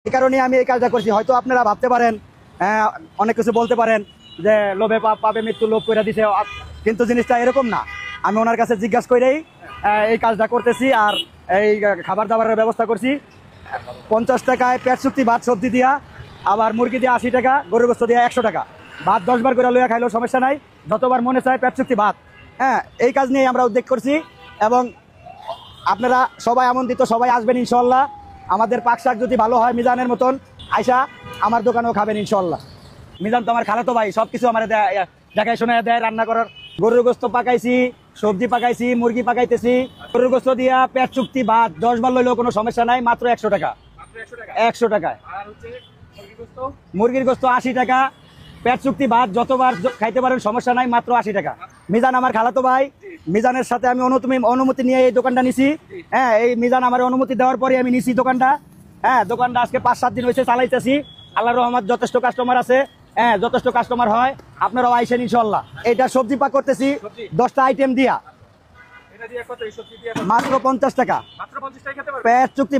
এই কারণে আমি এই কাজটা করছি। হয়তো আপনারা ভাবতে পারেন, অনেক কিছু বলতে পারেন যে লোভে পাবে মৃত্যু, লোভ করে দিছে, কিন্তু জিনিসটা এরকম না। আমি ওনার কাছে জিজ্ঞাসা করেই এই কাজটা করতেছি। আর এই খাবার দাবারের ব্যবস্থা করছি 50 টাকায় পেট চুক্তি ভাত সবজি দিয়া, আবার মুরগি দিয়ে 80 টাকা, গরুর গোস্ত দিয়ে 100 টাকা। ভাত 10 বার করে লইয়া খাইলেও সমস্যা নাই, যতবার মনে চায় পেট চুক্তি ভাত। এই কাজ নিয়ে আমরা উদ্যোগ করছি এবং আপনারা সবাই আমন্ত্রিত, সবাই আসবেন ইনশাল্লাহ। আমাদের পাক শাক যদি ভালো হয় মিজানের মতন আয়সা আমার দোকানেও খাবেন ইনশাল্লাহ। মিজান তো আমার খালাতো ভাই, সবকিছু আমার দেখায় শোনা দেয় রান্না করার। গরুর গোস্ত পাকাইছি, সবজি পাকাইছি, মুরগি পাকাইতেছি। গরুর গোস্ত দিয়া পেট চুক্তি ভাত 10 বার লইলেও কোনো সমস্যা নাই, মাত্র 100 টাকা। 100 টাকায়। মুরগির গোস্ত 80 টাকা, পেট চুক্তি ভাত যতবার খাইতে পারেন সমস্যা নাই, মাত্র 80 টাকা। মিজান আমার খালাতো ভাই, মিজানের সাথে আমি অনুমতি নিয়ে এই দোকানটা নিছি। এই মিজান আমার অনুমতি দেওয়ার পরে আমি নিছি দোকানটা। দোকানটা আজকে 5-7 দিন হয়েছে চালাইতেছি। আল্লাহর রহমত যথেষ্ট কাস্টমার আছে, যথেষ্ট কাস্টমার হয়। আপনারাও আইসেন ইনশাল্লাহ। এটা সবজি পাক করতেছি 10টা আইটেম দিয়া, মাত্র 50 টাকা। পেট চুক্তি